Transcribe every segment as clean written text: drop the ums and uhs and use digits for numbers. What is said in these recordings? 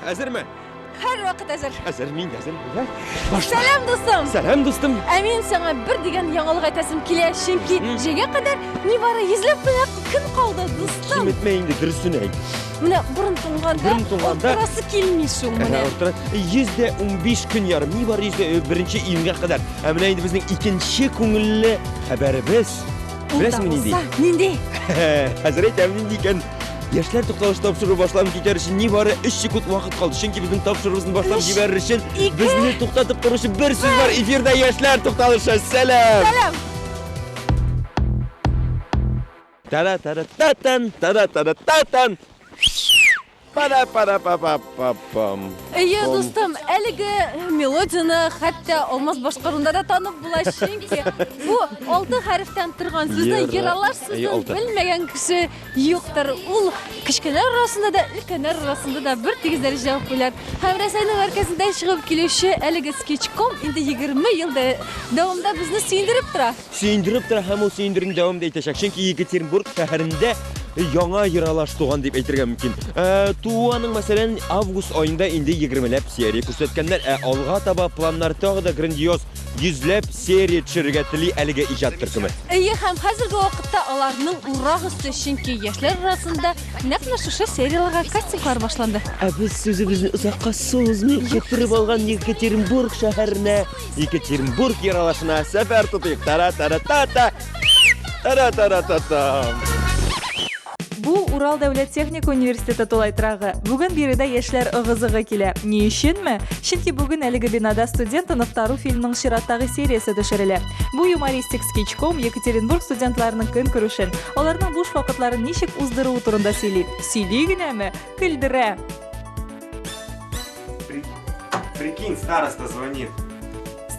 Hazır mı? Her vakit hazır. Hazır mıyım? Hazır. Selam dostum. Selam dostum. Emin sana bir degan yanılık aytasım kile. Çünkü jege kadar ne var yüzlep bile kın kaldı dostum. Kim etmeyin de dürüstün ey. Mine burun tuğanda ortası kilmiş mine. %15 gün yarım. Ne var birinci iyimge kadar. Emine indi bizden ikinci konullü haberimiz. Bilesin mi nindi? Nindi? Hazret emin diken. Yaşlar to'xtalish topshirig'i boshlab ketish uchun nibari 3 sekund vaqt qoldi. Chunki bizning topshirig'imizni boshlab jibarish uchun bizni to'xtatib turish bir so'z bor. Efirda yoshlar to'xtalishi. Salom. Salom. Tada tada tatan. Para. İyi dostum, eligi melodiyani hatta olmaz başqarunda da tanıp bular çünkü bu 6 harften turgan so'zni yaralar so'zini bilmagan kishi yo'qdir. Ul kichkinalar arasında da ulkanlar arasında da bir tegiz darajada bo'lar. Hamrasayning markazidan chiqib kelishi eligi sketchcom endi 20 yil davomida bizni suyundirib turadi. Suyundirib turadi, ham o suyundirishni davom etishak. Chunki Yekaterinburg shahrida yangi yaralash tug'an deb aytishga mumkin. Tuvaning masalan avgust oyida endi 20lab seriya ko'rsatganlar. Olg'a taba planlar tog'ida grandiyoz yuzlab seriya tushirgatili aliga ijod turkumi. Ham hozirgi vaqtda ularning uraq usti chunki yoshlar arasida naqla shu seriyalarga kastinglar boshlandi. Biz so'zimizni uzoqqa so'zmay keltirib olgan Yekaterinburg shahrina, Yekaterinburg yaralashina safar tutdik. Tara. Bu Урал дәүләт техник университеты тулайтрагы. Бүген биредә яшьләр ыгызыгы килә. Ни өченме? Чөнки бүген әлеге бинада студент таныктару фильмның чираттагы сериясе төшерелә. Бу юмористик скетчком Екатеринбург студентларының көн күрешен, аларның буш вакытларын ничек уздыру турында сөйли. Сөйли генәме? Көлдерә. Прикинь, староста звонит.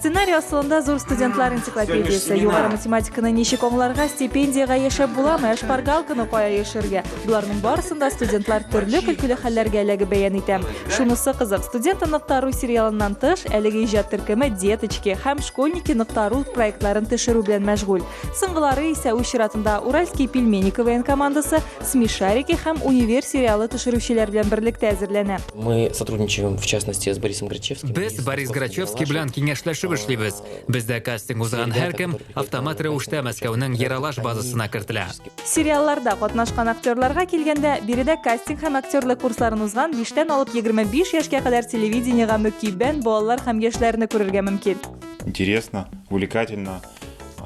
Сценарий асылында зур студентлар энциклопедиясы. Югары математиканы ничек аңларга, стипендияга яшәп буламы, шпаргалканы кая яшәргә. Буларның барысында студентлар төрле көлкүле хәлләргә эләгеп бәян итә. Шунысы кызык, студент ныктару сериалыннан тыш, әлеге иҗат төркеме деточки һәм школьники ныктару проектларын төшерү белән мәшгуль. Соңгылары исә үз чиратында Уральский пельмени КВН командасы, Смешарики һәм Универ сериалы төшерүчеләр белән берлектә әзерләнә. Мы сотрудничаем в частности с Борисом Грачевским. Без Борис Грачевский белән киңәшләшеп эшлибез. Бездә кастинг узган һәркем автомат рәвештә Мәскәүнең яралаш базасына кертелә. Сериалларда катнашкан актерларга килгәндә, биредә кастинг һәм актерлык курсларын узган 5тән алып 25 яшькә кадәр телевидениегә мөкиббән балалар һәм яшьләрне күрергә мөмкин. Интересно, увлекательно.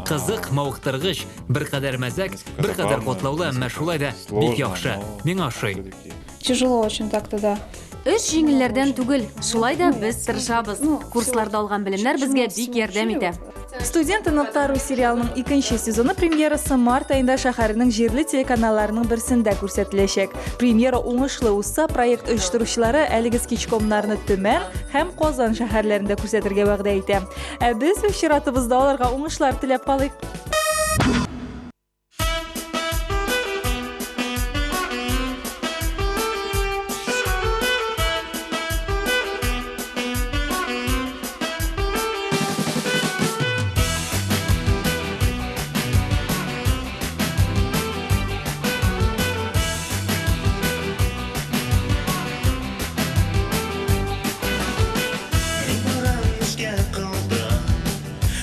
Кызык, мавыктыргыч, бер кадәр мәзәк, бер кадәр котлаулы, әмма шулай да бик яхшы. Миңа ошый. Тяжело очень так-то, да. Эш җиңелләрдән түгел, шулай да без тырышабыз. Курсларда алган белемнәр безгә бик ярдәм итә. Студент ныктару сериалының 2нче сезоны премьерасы март айында шәһәрнең җирле телеканалларының берсендә күрсәтеләчәк. Премьера уңышлы узса, проект оештыручылары әлеге скетчкомнарны Төмән һәм Казан шәһәрләрендә күрсәтергә вәгъдә итә. Без үз чиратыбызда аларга уңышлар теләп калыйк.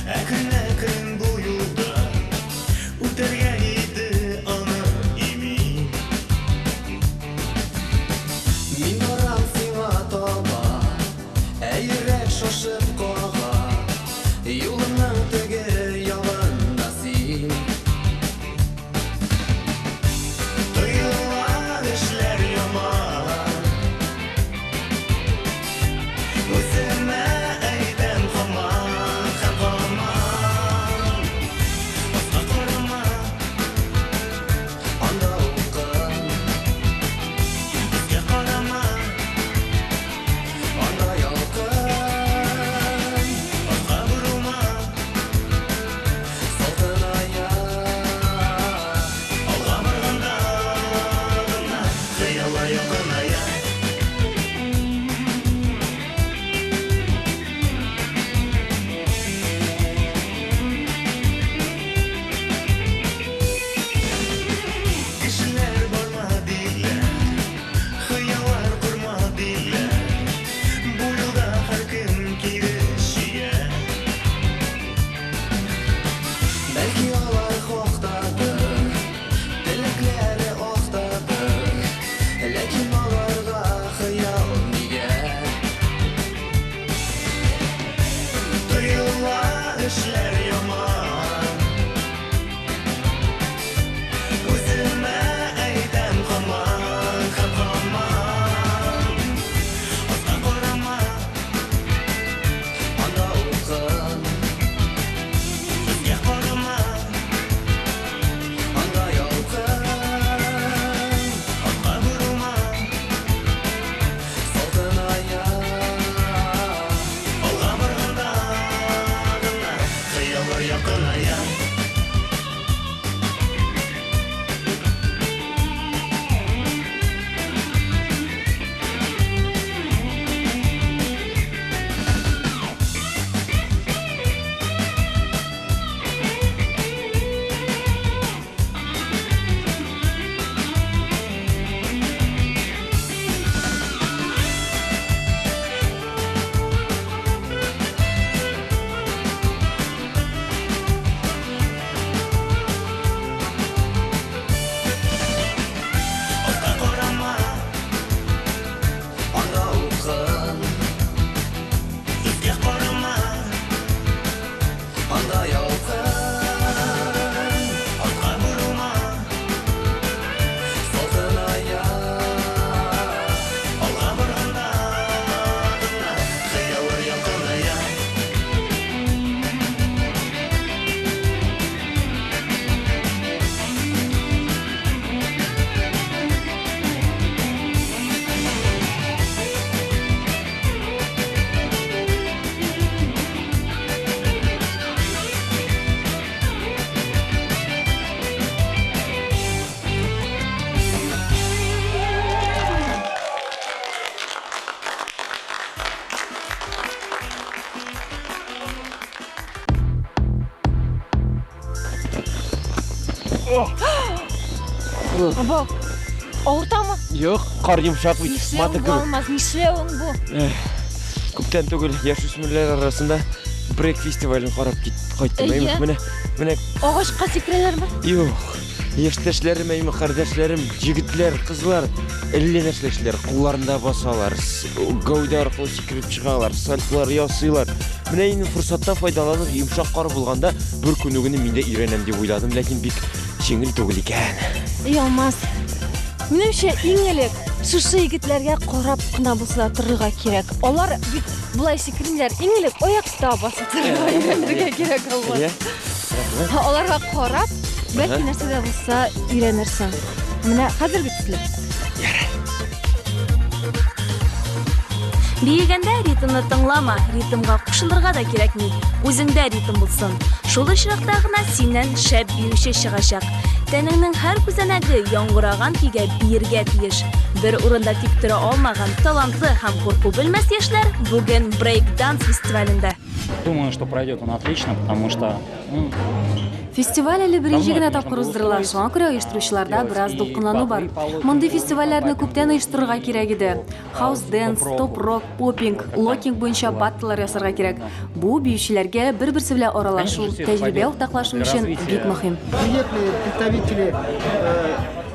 Әкрен-әкрен бу юлда Абау, ауыртамы? Yok, kar yumuşak bir Нишлеуің matı gibi. болмас, нишлеуің бұл? Күптен түгел яшүсмерлер арасында брейк фестивалін қарап қайттым. Иә. Міне, Ағашқа секірелер ме? yok. Яшьтәшләрем, әйме кардәшләрем, җегетләр, кызлар, әллә нәрсәләр, кулларында басалар, гәүдә аркылы сикереп чыгалар, сальтлар ясыйлар. Менә инде фурсаттан файдаланып, йомшак кар булганда бер күнүгене мин дә өйрәнәм дип уйладым, ләкин бик җиңел түгел икән. Ялмаз. Минемчә, иң элек шушы егетләргә карап кына булса торырга кирәк. Алар бит булай сикермиләр, иң элек аякта басып торырга өйрәнергә кирәк алар. Иә. Аларга карап, бәлки нәрсәдә булса өйрәнерсең. Менә хәзерге төсле. Биегәндә ритмны тыңлама, ритмга кушылырга да кирәкми. Үзеңдә ритм булсын. Шул очракта гына синнән шәп биюче чыгачак. Тәнеңнең һәр күзәнәге яңгыраган көйгә биергә тиеш. Бер урында тик тора алмаган талантлы һәм курку белмәс яшьләр бүген брейк-данс фестивалендә. Думаю, что пройдет он отлично, потому что Фестиваль әле беренче генә тапкыр уздырыла. Шуңа күрә оештыручыларда бераз дулкынлану бар. Мондый фестивальләрне күптән оештырырга кирәк иде. Хаус дэнс, топ рок, попинг, локинг буенча баттлар ясарга кирәк. Бу биючеләргә бер-берсе белән аралашу, тәҗрибә уртаклашу өчен бик мөһим.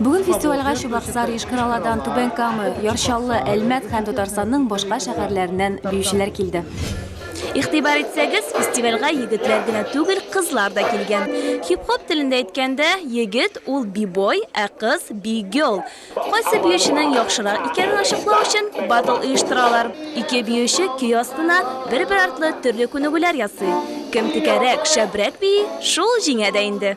Бүген фестивальгә Чабаксар, Ишкараладан, Түбән Кама, Ярчаллы, Әлмәт һәм Татарстанның башка шәһәрләреннән биючеләр килде. Игътибар итсәгез, фестивальгә егетләр генә түгел, кызлар да килгән. Хип-хоп телендә әйткәндә, егет ул би-бой, ә кыз би-гёл. Кайсы биюченең яхшырак икәнен ачыклау өчен батл оештыралар. Ике биюче көй астына бер-бер артлы төрле күнегүләр ясый. Кем текәрәк, шәбрәк бии, шул җиңә дә инде.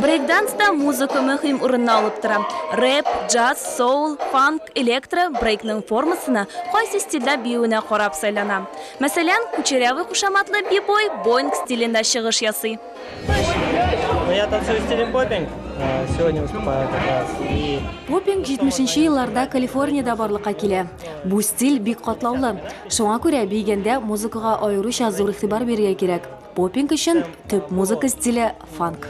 Брейкданста музыка мөһим урынны алып тора. Рэп, джаз, соул, фанк, электро брейкның формасына кайсы стильдә биюенә карап сайлана. Мәсәлән, кучерявый кушаматлы би-бой боинг стилендә чыгыш ясый. Я танцую стилем попинг. Сегодня выступаю как раз. Попинг 70-нче елларда Калифорниядә барлыкка килә. Бу стиль бик катлаулы. Шуңа күрә биегәндә музыкага аеруча зур игътибар бирергә кирәк. Попинг өчен төп музыка стиле фанк.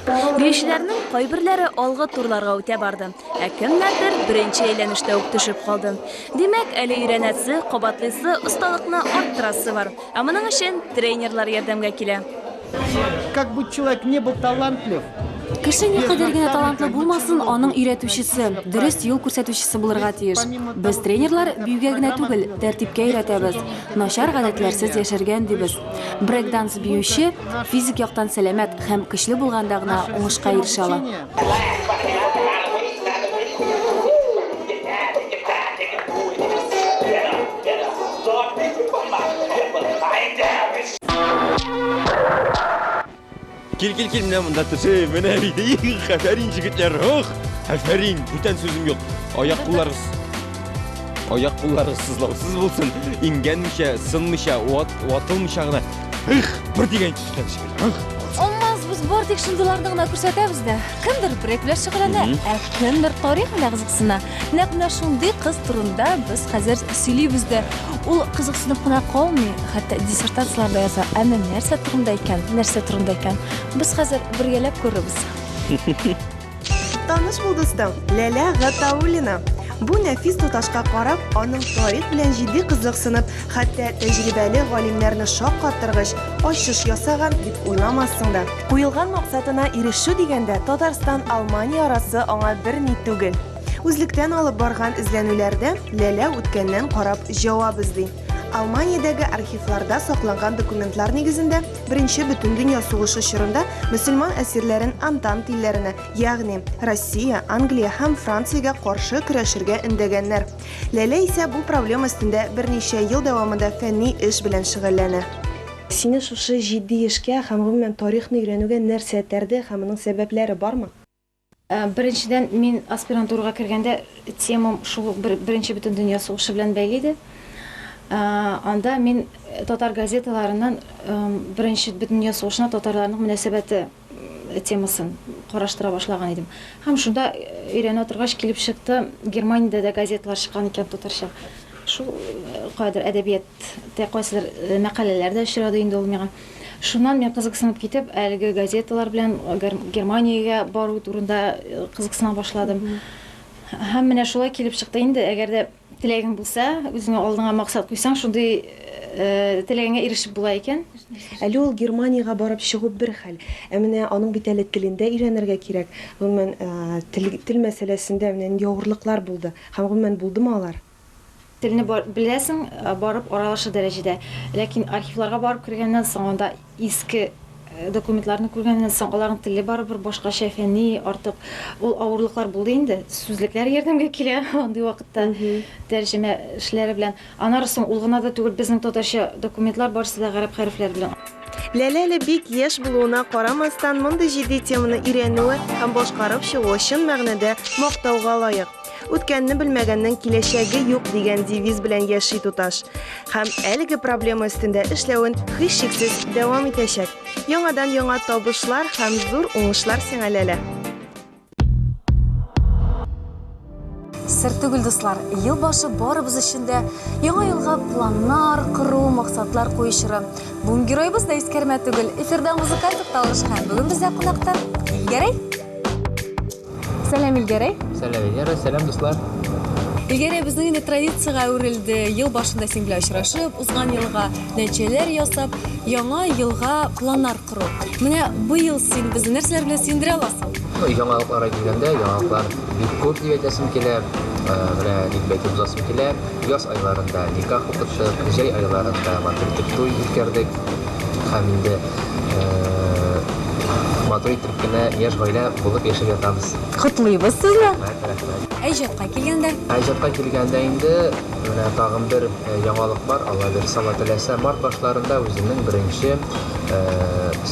Биючеләрнең кайберләре алгы турларга үтә барды, ә кемнәрдер беренче әйләнештә үк төшеп калды. Димәк, әле өйрәнәсе, кабатлысы, осталыкны арттырасы бар. Ә моның өчен тренерлар ярдәмгә килә. Как будто человек не был талантлив. Кеше никадәр генә талантлы булмасын, аның өйрәтүчесе, дөрес юл күрсәтүчесе булырга тиеш. Без тренерлар биюгә генә түгел, тәртипкә өйрәтәбез. Начар гадәтләрсез яшәргән дибез. Брейк-данс биюче физик яктан сәламәт һәм көчле булганда гына уңышка ирешә ала. Кил, менә монда төшә, менә бит. Хәфәрин җегетләр, хәфәрин, бүтән сүзем юк. Аяк-кулларыгыз сызлаусыз булсын. Иңгәнмичә, сынмыйча, ватылмыйча гына. Бер дигән киткән. Олмаз, без бар тик шундыйларны гына күрсәтәбез дә. Кемдер брейк белән шөгыльләнә, ә кемдер тарих белән кызыксына. Нәкъ шундый кыз турында без хәзер сөйлибез дә. Ул кызыксынып кына калмый, хәтта диссертацияләрдә яза. Әнә нәрсә турында икән? Без хәзер бергәләп күрәбез. Таныш булдыстым, Ләлә Гатаулина. Бу нәфис туташка карап, аның тарих белән җитди кызыксынып, хәтта тәҗрибәле галимнәрне шаккаттыргыч ачыш ясаган дип уйламассың да. Куелган максатына ирешү дигәндә, Татарстан, Алмания арасы аңа бер ни түгел. Үзлектән алып барган эзләнүләрдә Ләлә үткәннән карап җавап эзли. Алманиядәге архивларда сакланган документлар нигезендә Беренче Бөтендөнья сугышы чорында мөселман әсирләрен Антант илләренә, ягъни Россия, Англия һәм Франциягә каршы көрәшергә индәгәннәр. Ләлә исә бу проблема өстендә берничә ел дәвамында фәнни эш белән шөгыльләнә. Сине шушы җитди эшкә һәм гомумән тарихны өйрәнүгә нәрсә этәрде һәм моның сәбәпләре бармы? Беренчедән, мин аспирантурага кергәндә темам шул Беренче Бөтендөнья сугышы белән бәйле иде. Анда мин татар газеталарынан Беренче Бөтендөнья сугышына татарларның мөнәсәбәте темасын караштыра башлаган идем. Һәм шунда өйрәнә торгач килеп чыкты, Германиядә дә газеталар чыккан икән татарча. шул кайдыр әдәбиятта кайсыдыр мәкаләләрдә очрады инде ул миңа. Шуннан мен кызыксынып китеп, әлеге газеталар белән Германиягә бару турында кызыксына башладым. Һәм менә шулай килеп чыкты инде. Әгәр дә теләгең булса, үзеңә алдыңа максат куйсаң, шундый теләгеңә ирешеп була икән. Әле ул Германияга барып чыгу бер хәл. Ә менә аның бит әле телендә өйрәнергә кирәк. Гомумән тел мәсьәләсендә менә нинди авырлыклар булды. Һәм гомумән булдымы алар? Телне беләсең, барып аралашу дәрәҗәдә. Ләкин архивларга барып кергәннән соң, анда иске документларны күргәннән соң, аларның теле барыбер башкача фәнни, артык ул авырлыклар булды инде. Сүзлекләр ярдәмгә килә андый вакытта тәрҗемә эшләре белән. Аннары соң ул гына да түгел, безнең татарча документлар барысы да гарәп хәрефләр белән. Ләлә әле бик яшь булуына карамастан, мондый җитди теманы өйрәнүе һәм башкарып чыгуы чын мәгънәдә мактауга лаек. Үткәнне белмәгәннең киләчәге юк дигән девиз белән яши туташ. Һәм әлеге проблема өстендә эшләвен һичшиксез дәвам итәчәк. Яңадан яңа табышлар һәм зур уңышлар сиңа Ләлә. Сер түгел, дуслар, ел башы барыбыз өчен дә яңа елга планнар кору, максатлар куйышыры. Бүген геройыбыз да искәрмә түгел. Эфирда музыкаль тукталыш һәм бүген бездә кунакта Илгәрәй. Сәлам, Илгәрәй. Сәлам, Илгәрәй, сәлам, дуслар. Илгәрәй, безнең инде традициягә әверелде. Ел башында син белән очрашып, узган елга нәтиҗәләр ясап, яңа елга планнар кору. Менә бу ел син безне нәрсәләр белән сөендерә аласың? Яңалыкларга килгәндә, яңалыклар бик күп дип әйтәсем килә. Менә ник әйтеп узасым килә. Яз айларында никах укыттык, җәй айларында матур туй үткәрдек. Һәм инде матур итеп кенә яшь гаилә булып яшәп ятабыз. Котлыйбыз сезне. Рәхмәт. Әҗәткә килгәндә? Әҗәткә килгәндә инде менә тагын бер яңалык бар. Алла бирсә, теләсә, март башларында үзенең беренче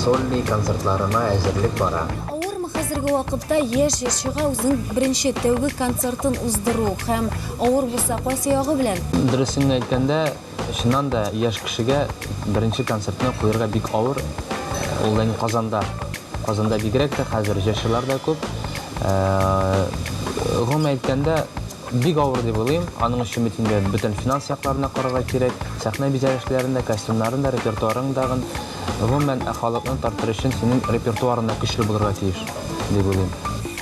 сольный концертларына әзерлек бара. Авырмы хәзерге вакытта яшь яшьчегә үзенең беренче тәүге концертын уздыру һәм авыр булса кайсы ягы белән? Дөресен әйткәндә, чыннан да яшь кешегә беренче концертны куярга бик авыр. Ул да Казанда. Казанда бигрәк тә хәзер яшьләр дә күп. Гомум әйткәндә, бик авыр дип уйлыйм. Аның өчен бит инде бөтен финанс якларына карарга кирәк. Сәхнә бизәлешләрендә, костюмнарында, репертуарындагы гомумән халыкны тартыр өчен синең репертуарында көчле булырга тиеш дип уйлыйм.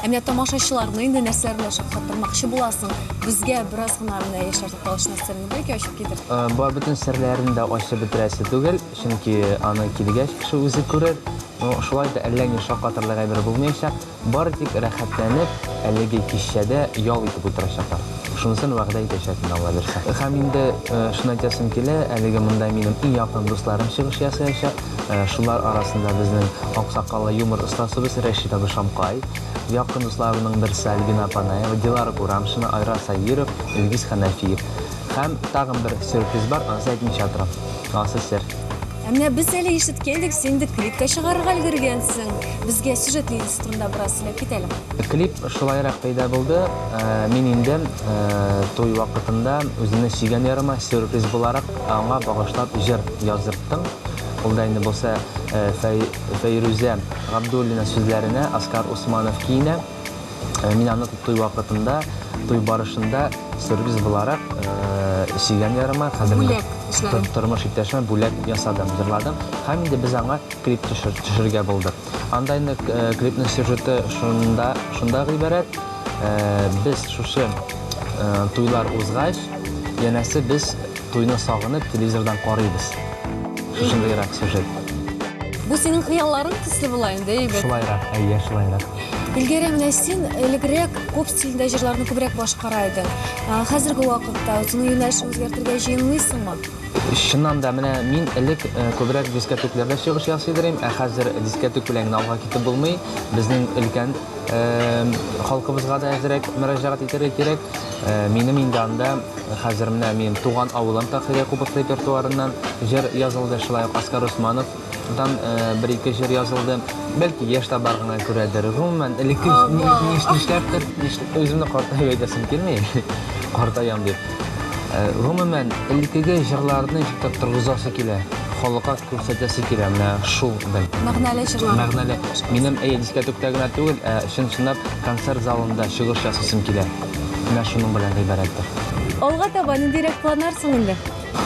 Әмма тамашачыларны инде нәрсәләр белән шаккаттырмакчы буласың? Безгә бераз гына менә яшьләр тукталыш нәрсәләрне белән ачып китер. Бар бөтен серләрен дә ачып бетерәсе түгел, чөнки аны килгәч кеше үзе күрер. Шулай да әллә ни шаккатырлык әйбер булмаячак, бары тик рәхәтләнеп, әлеге кичәдә ял итеп утырачаклар. Шунысын вәгъдә итәчәкмен Алла бирсә. Һәм инде шуны әйтәсем килә, әлеге монда минем иң якын дусларым чыгыш ясаячак. Шулар арасында безнең аксакаллы юмор остасыбыз Рәшит абый Шамкай, якын дусларымның берсе Альбина Панаева, Дилара Курамшина, Айрат Саиров, Илгиз Ханафиев. Һәм тагын бер сюрприз бар, аны әйтмичә торам. Асы сер. Менә без әле ишеткәндек, син дә клипка чыгарырга өлгергәнсең. Безгә сюжет линиясе турында бераз сөйләп кит әле. Клип шулайрак пайда булды. Мин инде туй вакытында үземне сөйгән ярыма сюрприз буларак аңа багышлап җыр яздырттым. Ул да инде булса Фәйрүзә Габдуллина сүзләренә Оскар Усманов киенә. Мин аны туй вакытында, туй барышында сюрприз буларак сөйгән ярыма хәзер тормыш иптәшемә бүләк ясадым, җырладым. Һәм инде без аңа клип төшерергә булдык. Анда инде клипның сюжеты шунда гыйбарәт. Без шушы туйлар узгач, янәсе без туйны сагынып телевизордан карыйбыз. Шундыйрак сюжет. Бу синең хыялларың төсле була инде, әйбәт. Шулайрак, әйе, шулайрак. Илгәрәй, менә син элегрәк күп стильдә җырларны күбрәк башкара идең. Хәзерге вакытта үзеңнең юнәлешне үзгәртергә җыенмыйсыңмы? Чыннан да менә мин элек күбрәк дискотекларда чыгыш ясый идем, ә хәзер дискотек белән алга китеп булмый. Безнең өлкән халкыбызга да әзрәк мөрәҗәгать итәргә кирәк. Минем инде анда хәзер менә минем туган авылым Тахирия Кубок репертуарыннан җыр язылды, шулай ук Оскар Усмановдан бер-ике җыр язылды. Бәлки яшь табарына күрәдер. Гомумән элекке нишләптер, үземне картайып әйтәсем килми. Картаям дип. Гомумән элеккеге җырларны җитеп торгызасы килә. Халыкка күрсәтәсе килә менә шул бел. Мәгънәле җырлар. Мәгънәле. Минем дискотекта гына түгел, чын-чынлап концерт залында чыгыш ясасым килә. Менә шуның белән гыйбарәттер. Алга таба ниндирәк планнарсың инде?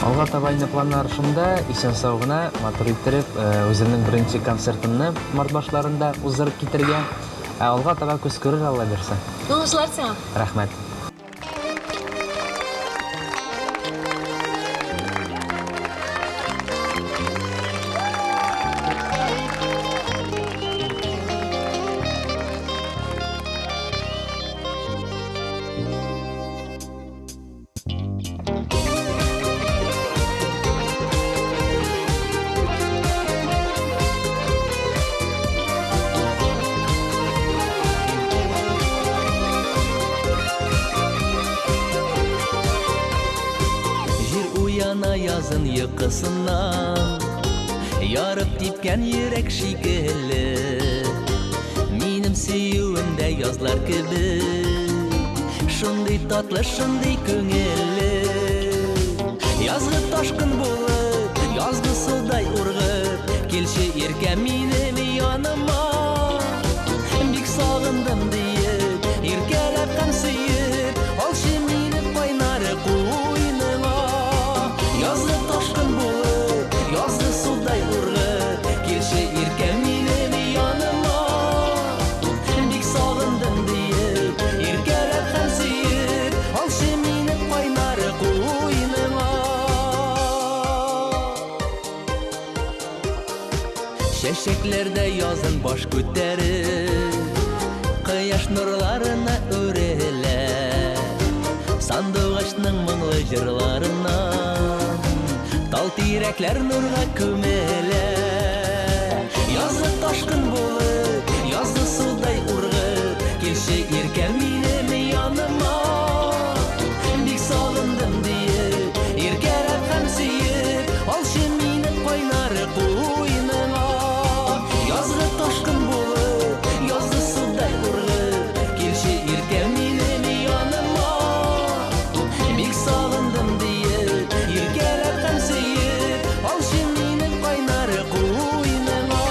Алга таба инде планнарышында исән сау гына матур иттереп үзенең беренче концертын март башларында уздырып китергә. Алга таба күз күрер Алла берсә. Уңышлар сиңа. Рәхмәт. Yazın yıkısından yarıp dipken yürek şikeli Minim süyüğünde yazlar gibi Şunday tatlı, şunday köngeli Yazgı taşkın bulup, yazgı suday urgıp Kelşi irken minim yanıma Bik sağındım deyip, irkelep kamsıyıp Al şimini kaynarı koynuma Yazgı taşkın bulup, yazgı suday urgıp Kelşi irken minim yanıma Bik sağındım deyip, irkelep kamsıyıp Al şimini kaynarı koynuma Şeşeklerde yazın baş göterir Kıyaş nurlarına öreler Sandıgaçның mыңlı jırlarından Tal tirekler nurga kömeler Yazı taşkın bulup, yazı suday urgıp Kelşi irken minim yanıma Bik sağındım deyip, irkelep kamsıyıp Al şimini kaynarı koynuma Yazgı taşkın bulup, yazı suday urgıp Kelşi irken minim yanıma Bik sağındım deyip, irkelep kamsıyıp Al şimini kaynarı koynuma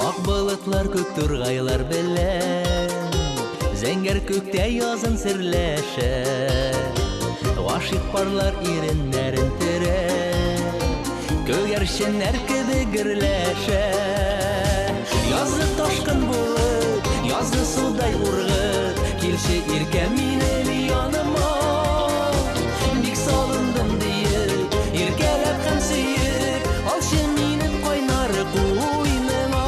Ak bulutlar көк turgaylar белән Зәңгәр көктә язын серләшә Гашык парлар иреннәрен терә Көгәрченнәр кебек гөрләшә Язгы ташкын булып, язгы судай ургып Килші иркәм минем яныма Бик сагындым диеп, иркәләп һәм сөеп Алчы минем кайнары куйныма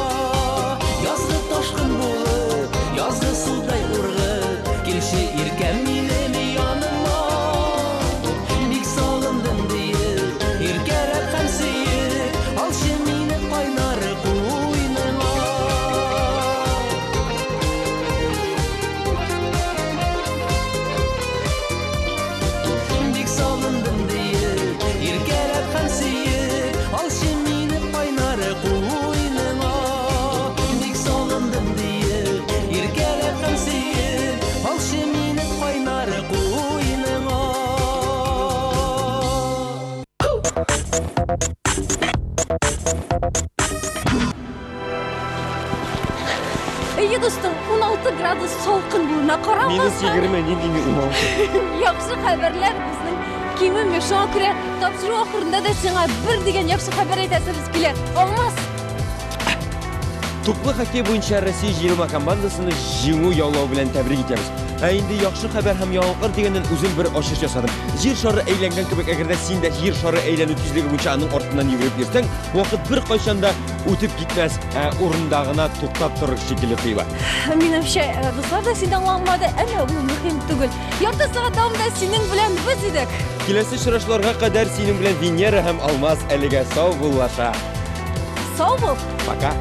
Язгы ташкын булып, язгы судай ургып Килші иркәм минем яныма Бик сагындым диеп, иркәләп һәм сөеп Алчы минем кайнары куйныма Бик сагындым диеп, иркәләп һәм сөеп Алчы минем кайнары куйныма Бик сагындым диеп, иркәләп һәм сөеп Алчы минем кайнары куйныма Ey dostum, 16 gradus soğukun buluna Минус karamazsan 20 нендей умау. Yaxşı xəbərlər bizning kimin şuna görə tapşırıq axırında da sənə bir degan yaxşı xəbər aytasınız kiler. Olmaz. Туплы хоккей буенча Россия җыелма командасыны җиңү яулау белән тәбрик итәбез. Инде яхшы хәбәр һәм яңалыклар дигәннән үзем бер ачыш ясадым. Җир шары әйләнгән кебек, әгәр дә син дә җир шары әйләнү тизлеге буенча аның артыннан йөгереп йөрсәң, вакыт бер кайчан да үтеп китмәс, урында гына туктап торыр шикелле тоела. Минемчә, дуслар да синең аңламады, әмма бу мөһим түгел. Ярты сәгать дәвамында синең белән без идек. Киләсе очрашларга кадәр синең белән Венера һәм Алмаз әлегә сау буллаша. Сау бул. Пока.